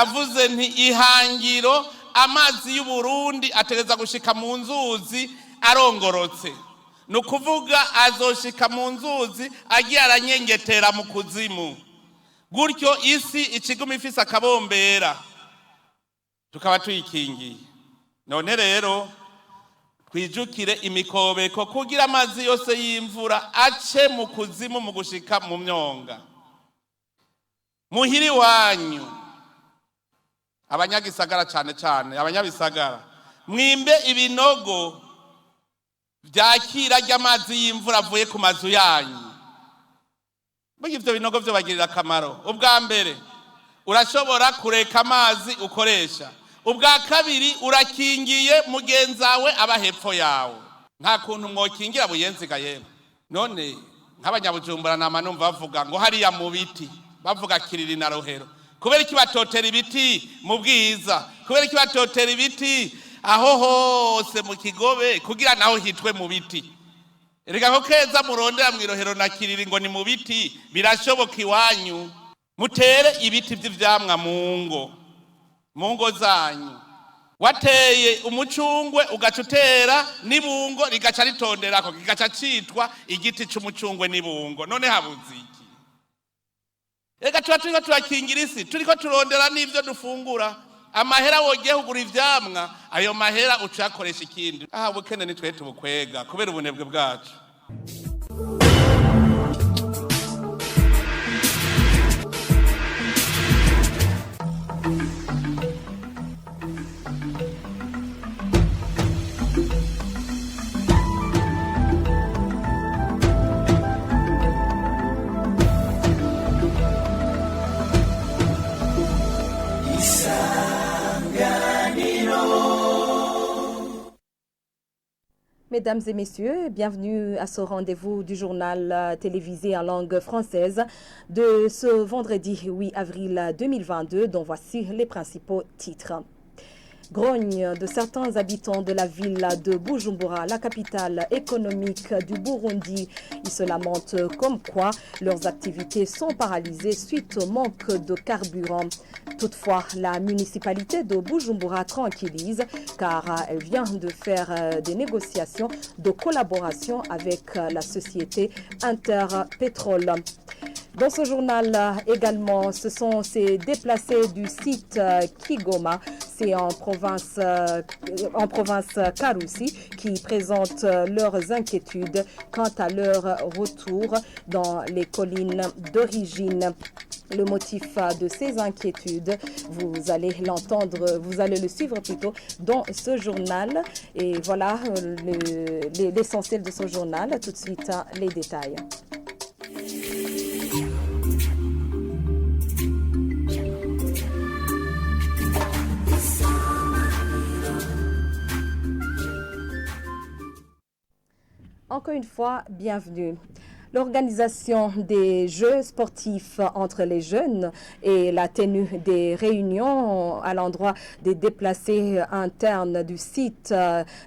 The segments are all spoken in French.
ndavuze nti ihangiro amazi y'Uburundi ategeza gushika mu nzuzi arongorotse. Nukuvuga azoshika mu nzuzi agiye aranyengetera mu kuzimu. Gutyo isi ikiguma ifise akabombera. Tukaba tuyikingiye. None rero twijukire imikobeko kugira amazi yose y'imvura ace mu kuzimu mu gushika mu myonga. Muhiri wanyu abanyagisagara cyane abanyabisagara mwimbe ibinogo byakira ry'amazi y'imvura avuye ku mazu yanyu. Burya ivyo binogo byo bagirira akamaro. Ubwa mbere urashobora kureka amazi ukoresha. Ubwa kabiri urakingiye mugenzawe aba hepfo yawe. Nta kuntu mwokingira buyenziga yewe. None nk'abanyabujumbura nama numva bavuga ngo hariya mu biti bavuga Kiriri na Rohero. Kubera iki batotera ibiti mu Bwiza? Kubera iki batotera ibiti aho hose mu Kigobe kugira naho hitwe mu biti? Erega ko keza murondera mu Rohero na Kiriri ngo ni mu biti, birashoboka iwanyu. Mutere ibiti by'ivyamwa mu ngo zanyu. Wateye umucungwe ugacutera nibungo rigaca ritonderako kigaca citwa igiti c'umucungwe nibungo. None habuze iki? Ega turiko turakingira isi, turiko turondera n'ivyo dufungura. Amahera wogiye kugura ivyamwa, ayo mahera ucakoresha ikindi. Bukene ni twe tubukwega kubera ubunebwe bwacu. Mesdames et messieurs, bienvenue à ce rendez-vous du journal télévisé en langue française de ce vendredi 8 avril 2022, dont voici les principaux titres. Grogne de certains habitants de la ville de Bujumbura, la capitale économique du Burundi. Ils se lamentent comme quoi leurs activités sont paralysées suite au manque de carburant. Toutefois, la municipalité de Bujumbura tranquillise car elle vient de faire des négociations de collaboration avec la société Interpétrole. Dans ce journal également, ce sont ces déplacés du site Kigoma, c'est en province Karusi, qui présentent leurs inquiétudes quant à leur retour dans les collines d'origine. Le motif de ces inquiétudes, vous allez l'entendre, vous allez le suivre plutôt dans ce journal. Et voilà l'essentiel de ce journal. Tout de suite, les détails. Encore une fois, bienvenue. L'organisation des jeux sportifs entre les jeunes et la tenue des réunions à l'endroit des déplacés internes du site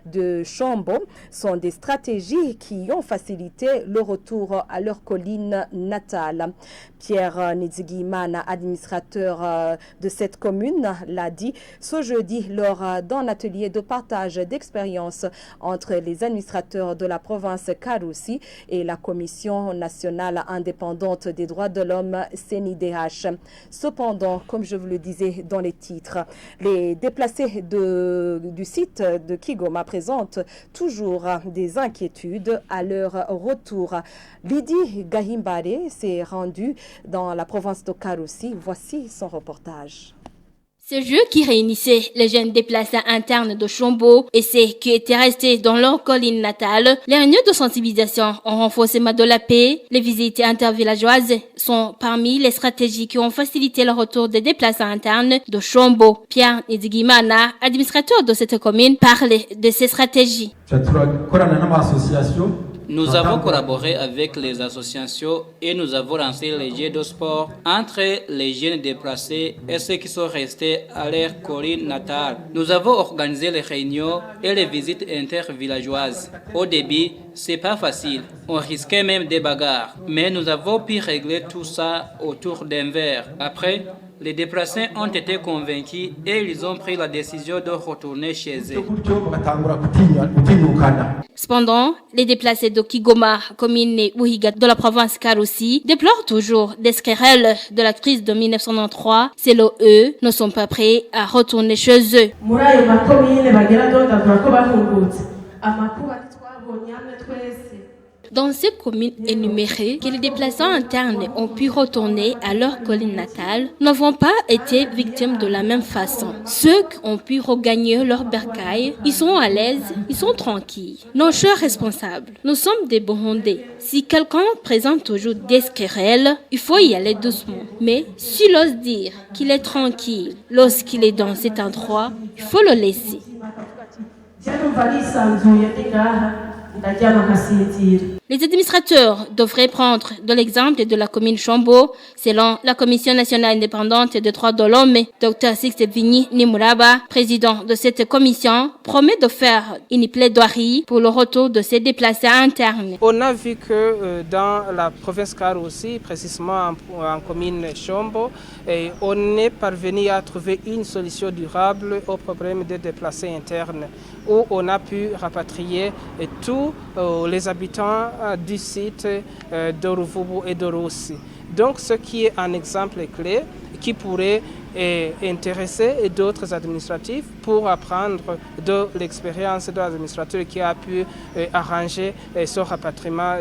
de Chombo sont des stratégies qui ont facilité le retour à leur colline natale. Pierre Nizigimana, administrateur de cette commune, l'a dit ce jeudi lors d'un atelier de partage d'expériences entre les administrateurs de la province Karusi et la commission nationale indépendante des droits de l'homme CNIDH. Cependant, comme je vous le disais dans les titres, les déplacés du site de Kigoma présentent toujours des inquiétudes à leur retour. Lydie Gahimbare s'est rendue dans la province de Karusi. Voici son reportage. Ce jeu qui réunissait les jeunes déplacés internes de Chombo et ceux qui étaient restés dans leur colline natale, les réunions de sensibilisation en renforcement de la paix, les visites intervillageoises sont parmi les stratégies qui ont facilité le retour des déplacés internes de Chombo. Pierre Nizigimana, administrateur de cette commune, parlait de ces stratégies. Nous avons collaboré avec les associations et nous avons lancé les jeux de sport entre les jeunes déplacés et ceux qui sont restés à leur colline natale. Nous avons organisé les réunions et les visites intervillageoises. Au début, c'est pas facile. On risquait même des bagarres. Mais nous avons pu régler tout ça autour d'un verre. Après, Les déplacés ont été convaincus et ils ont pris la décision de retourner chez eux. Cependant, les déplacés de Kigoma, commune Uhiga de la province Karusi, déplorent toujours des querelles de la crise de 1993. Selon eux, ne sont pas prêts à retourner chez eux. Dans ces communes énumérées, que les déplacés internes ont pu retourner à leur colline natale, n'avons pas été victimes de la même façon. Ceux qui ont pu regagner leur bercail, ils sont à l'aise, ils sont tranquilles. Nos chers responsables, nous sommes des Burundais. Si quelqu'un présente toujours des querelles, il faut y aller doucement. Mais s'il ose dire qu'il est tranquille lorsqu'il est dans cet endroit, il faut le laisser. Les administrateurs devraient prendre de l'exemple de la commune Chombo. Selon la Commission nationale indépendante des droits de l'homme, Dr Sixte Vigny Nimuraba, président de cette commission, promet de faire une plaidoirie pour le retour de ces déplacés internes. On a vu que dans la province Karusi, précisément en commune Chombo, on est parvenu à trouver une solution durable au problème des déplacés internes, où on a pu rapatrier tous les habitants du site de Ruvubu et de Russi. Donc ce qui est un exemple clé qui pourrait intéresser d'autres administratifs pour apprendre de l'expérience de l'administrateur qui a pu arranger ce rapatriement,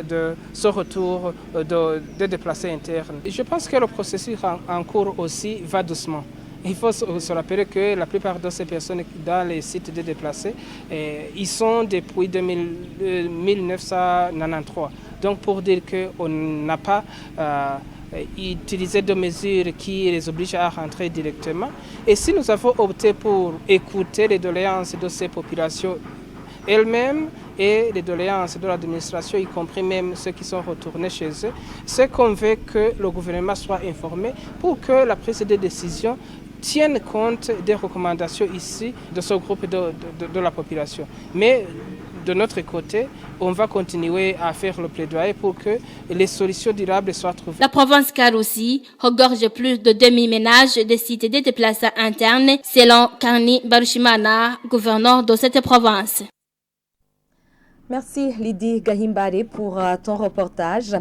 ce retour de déplacés internes. Je pense que le processus en cours aussi va doucement. Il faut se rappeler que la plupart de ces personnes dans les sites de déplacés, ils sont depuis 1993. Donc pour dire qu'on n'a pas utilisé de mesures qui les obligent à rentrer directement. Et si nous avons opté pour écouter les doléances de ces populations elles-mêmes et les doléances de l'administration, y compris même ceux qui sont retournés chez eux, c'est qu'on veut que le gouvernement soit informé pour que la prise de décision tiennent compte des recommandations ici de ce groupe de la population. Mais de notre côté, on va continuer à faire le plaidoyer pour que les solutions durables soient trouvées. La province Karusi regorge plus de demi-ménages des sites de déplacés internes, selon Karni Barushimana, gouverneur de cette province. Merci Lydie Gahimbare pour ton reportage.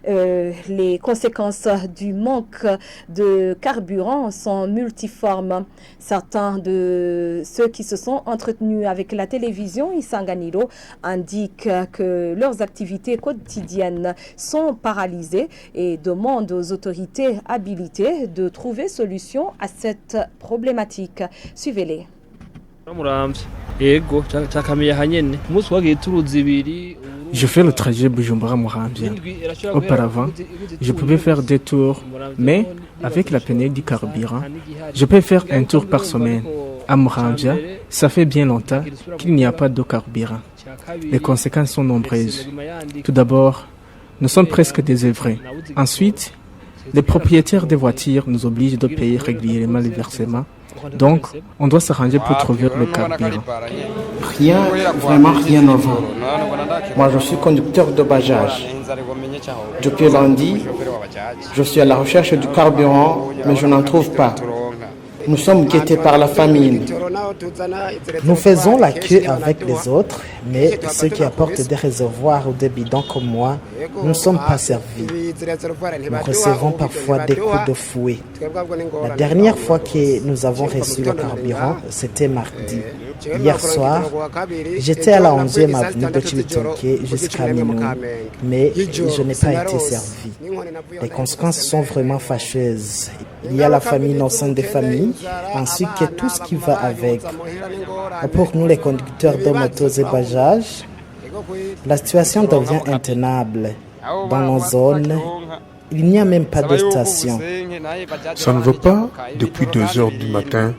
Les conséquences du manque de carburant sont multiformes. Certains de ceux qui se sont entretenus avec la télévision Isanganiro indiquent que leurs activités quotidiennes sont paralysées et demandent aux autorités habilitées de trouver solution à cette problématique. Suivez-les. Je fais le trajet Bujumbura-Muramvya. Auparavant, je pouvais faire des tours, mais avec la pénurie du carburant, je peux faire un tour par semaine. À Muramvya, ça fait bien longtemps qu'il n'y a pas de carburant. Les conséquences sont nombreuses. Tout d'abord, nous sommes presque désœuvrés. Ensuite, les propriétaires des voitures nous obligent de payer régulièrement les versements. Donc, on doit s'arranger pour trouver le carburant. Vraiment rien ne va. Moi, je suis conducteur de bajaj. Depuis lundi, je suis à la recherche du carburant, mais je n'en trouve pas. Nous sommes guettés par la famine. Nous faisons la queue avec les autres, mais ceux qui apportent des réservoirs ou des bidons comme moi, nous ne sommes pas servis. Nous recevons parfois des coups de fouet. La dernière fois que nous avons reçu le carburant, c'était mardi. Hier soir, j'étais à la 11e avenue de Chibitoke jusqu'à minuit, mais je n'ai pas été servi. Les conséquences sont vraiment fâcheuses. Il y a la famine au sein des familles, ainsi que tout ce qui va avec. Pour nous, les conducteurs de motos et bajages, la situation devient intenable. Dans nos zones, il n'y a même pas de station. Ça ne va pas. Depuis 2 heures du matin,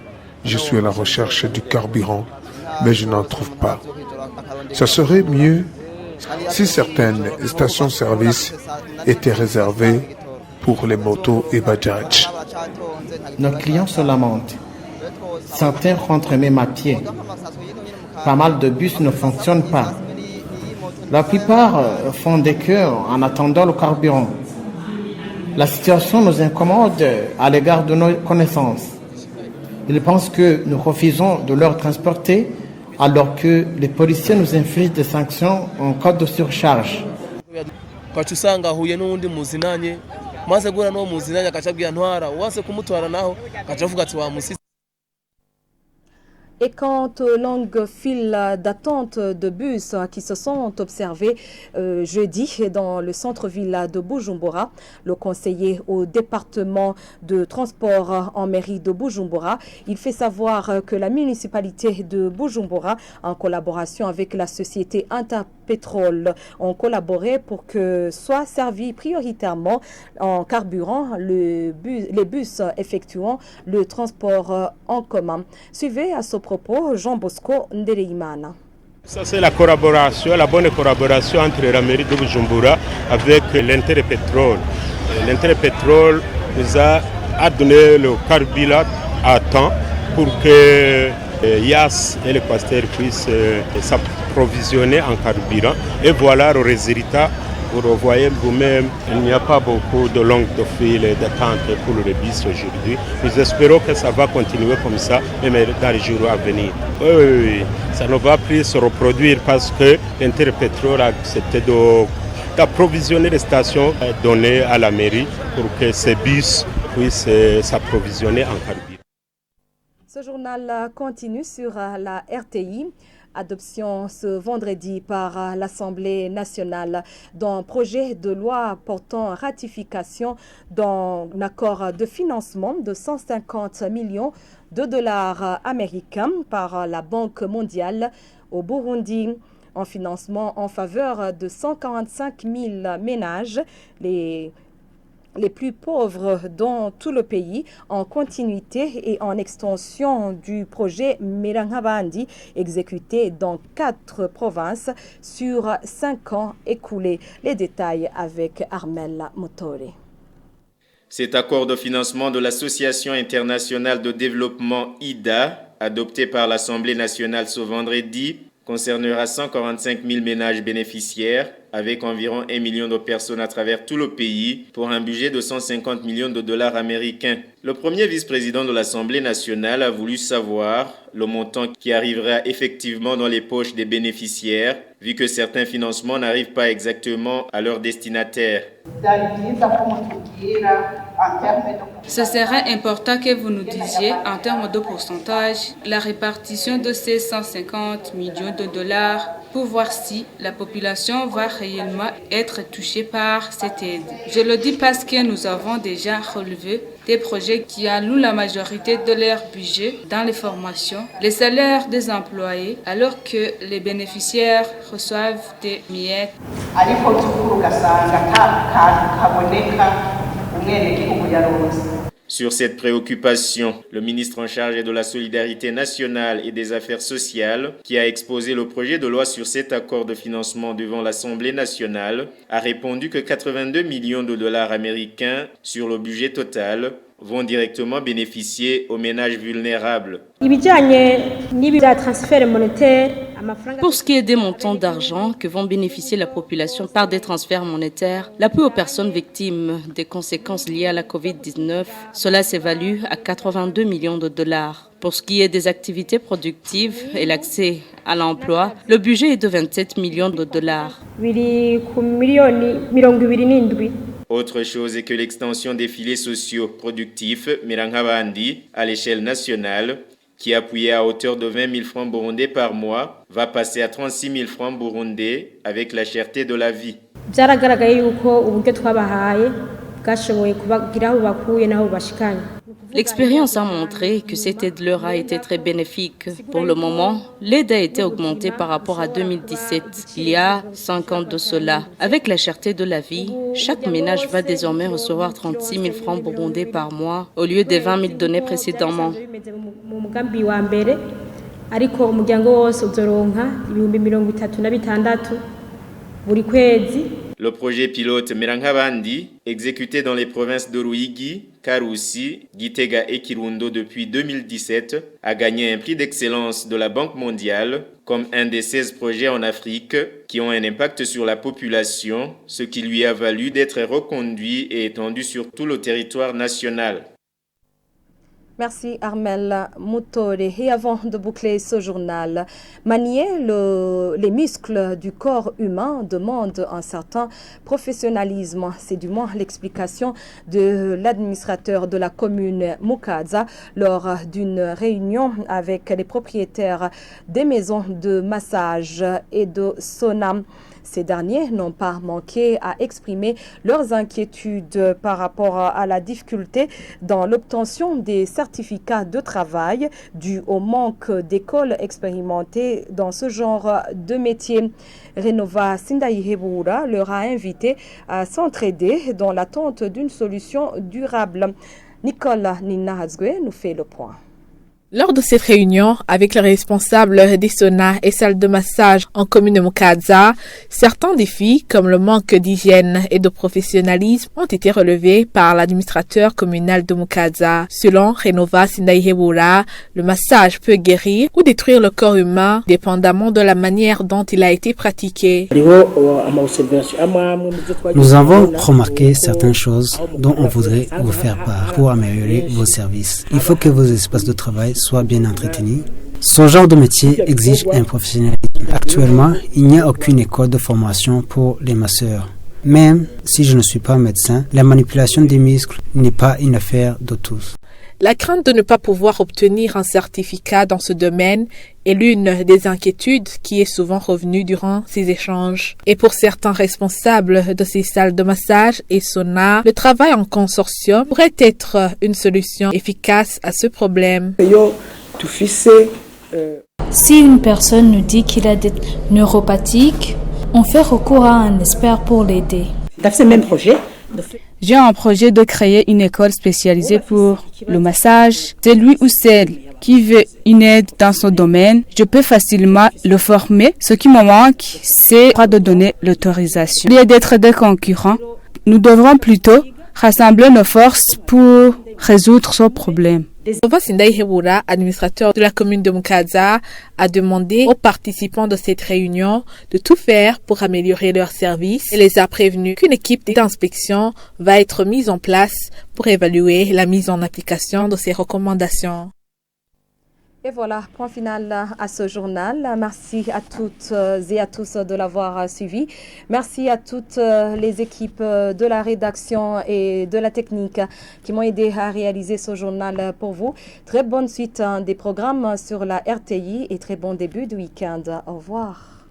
je suis à la recherche du carburant, mais je n'en trouve pas. Ça serait mieux si certaines stations-service étaient réservées pour les motos et bajaj. Nos clients se lamentent. Certains rentrent même à pied. Pas mal de bus ne fonctionnent pas. La plupart font des queues en attendant le carburant. La situation nous incommode à l'égard de nos connaissances. Ils pensent que nous refusons de leur transporter alors que les policiers nous infligent des sanctions en cas de surcharge. Et quant aux longues files d'attente de bus qui se sont observées jeudi dans le centre-ville de Bujumbura, le conseiller au département de transport en mairie de Bujumbura, il fait savoir que la municipalité de Bujumbura, en collaboration avec la société Interpétrol, ont collaboré pour que soient servis prioritairement en carburant les bus effectuant le transport en commun. Suivez à ce propos Jean Bosco Ndereimana. Ça, c'est la collaboration, la bonne collaboration entre la mairie de Bujumbura avec l'Interpétrol. L'Interpétrol nous a donné le carburant à temps pour que Yas et les pasteurs puissent s'approvisionner en carburant. Et voilà le résultat. Vous voyez vous-même, il n'y a pas beaucoup de longues files d'attente pour le bus aujourd'hui. Nous espérons que ça va continuer comme ça, même dans les jours à venir. Oui, ça ne va plus se reproduire parce que l'Interpétrol a accepté d'approvisionner les stations données à la mairie pour que ces bus puissent s'approvisionner en carburant. Ce journal continue sur la RTI. Adoption ce vendredi par l'Assemblée nationale d'un projet de loi portant ratification d'un accord de financement de 150 millions de dollars américains par la Banque mondiale au Burundi, en financement en faveur de 145 000 ménages, les plus pauvres dans tout le pays, en continuité et en extension du projet Merankabandi exécuté dans 4 provinces sur 5 ans écoulés. Les détails avec Armel Motori. Cet accord de financement de l'Association internationale de développement IDA, adopté par l'Assemblée nationale ce vendredi, concernera 145 000 ménages bénéficiaires avec environ 1 million de personnes à travers tout le pays pour un budget de 150 millions de dollars américains. Le premier vice-président de l'Assemblée nationale a voulu savoir le montant qui arrivera effectivement dans les poches des bénéficiaires, vu que certains financements n'arrivent pas exactement à leur destinataire. Ce serait important que vous nous disiez en termes de pourcentage la répartition de ces 150 millions de dollars pour voir si la population va réellement être touchée par cette aide. Je le dis parce que nous avons déjà relevé des projets qui allouent la majorité de leur budget dans les formations, les salaires des employés, alors que les bénéficiaires reçoivent des miettes. Sur cette préoccupation, le ministre en charge de la solidarité nationale et des affaires sociales, qui a exposé le projet de loi sur cet accord de financement devant l'Assemblée nationale, a répondu que 82 millions de dollars américains sur le budget total vont directement bénéficier aux ménages vulnérables. Pour ce qui est des montants d'argent que vont bénéficier la population par des transferts monétaires, l'appui aux personnes victimes des conséquences liées à la COVID-19, cela s'évalue à 82 millions de dollars. Pour ce qui est des activités productives et l'accès à l'emploi, le budget est de 27 millions de dollars. Autre chose est que l'extension des filets sociaux productifs Merankabandi à l'échelle nationale, qui est appuyée à hauteur de 20 000 francs burundais par mois, va passer à 36 000 francs burundais avec la cherté de la vie. L'expérience a montré que cette aide leur a été très bénéfique. Pour le moment, l'aide a été augmentée par rapport à 2017, il y a 5 ans de cela. Avec la cherté de la vie, chaque ménage va désormais recevoir 36 000 francs burundais par mois au lieu des 20 000 donnés précédemment. Le projet pilote Merankabandi, exécuté dans les provinces de Ruyigi, Karusi, Gitega et Kirundo depuis 2017, a gagné un prix d'excellence de la Banque mondiale comme un des 16 projets en Afrique qui ont un impact sur la population, ce qui lui a valu d'être reconduit et étendu sur tout le territoire national. Merci Armel Moutore. Et avant de boucler ce journal, manier les muscles du corps humain demande un certain professionnalisme. C'est du moins l'explication de l'administrateur de la commune Mukaza lors d'une réunion avec les propriétaires des maisons de massage et de sauna. Ces derniers n'ont pas manqué à exprimer leurs inquiétudes par rapport à la difficulté dans l'obtention des certificats de travail dû au manque d'écoles expérimentées dans ce genre de métier. Renova Sindaihebura leur a invité à s'entraider dans l'attente d'une solution durable. Nicole Ninahazgue nous fait le point. Lors de cette réunion avec les responsables des saunas et salles de massage en commune de Mukaza, certains défis comme le manque d'hygiène et de professionnalisme ont été relevés par l'administrateur communal de Mukaza. Selon Renova Sindaihebura, le massage peut guérir ou détruire le corps humain dépendamment de la manière dont il a été pratiqué. Nous avons remarqué certaines choses dont on voudrait vous faire part pour améliorer vos services. Il faut que vos espaces de travail soient bien entretenus. Ce genre de métier exige un professionnalisme. Actuellement, il n'y a aucune école de formation pour les masseurs. Même si je ne suis pas médecin, la manipulation des muscles n'est pas une affaire de tous. La crainte de ne pas pouvoir obtenir un certificat dans ce domaine est l'une des inquiétudes qui est souvent revenue durant ces échanges. Et pour certains responsables de ces salles de massage et sauna, le travail en consortium pourrait être une solution efficace à ce problème. Si une personne nous dit qu'il a des neuropathiques, on fait recours à un expert pour l'aider. Dans ce même projet, j'ai un projet de créer une école spécialisée pour le massage. Celui ou celle qui veut une aide dans son domaine, je peux facilement le former. Ce qui me manque, c'est de donner l'autorisation. Au lieu d'être des concurrents, nous devrons plutôt rassembler nos forces pour résoudre ce problème. Renova Sindaihebura, administrateur de la commune de Mukaza, a demandé aux participants de cette réunion de tout faire pour améliorer leurs services et les a prévenus qu'une équipe d'inspection va être mise en place pour évaluer la mise en application de ces recommandations. Et voilà, point final à ce journal. Merci à toutes et à tous de l'avoir suivi. Merci à toutes les équipes de la rédaction et de la technique qui m'ont aidé à réaliser ce journal pour vous. Très bonne suite des programmes sur la RTI et très bon début de week-end. Au revoir.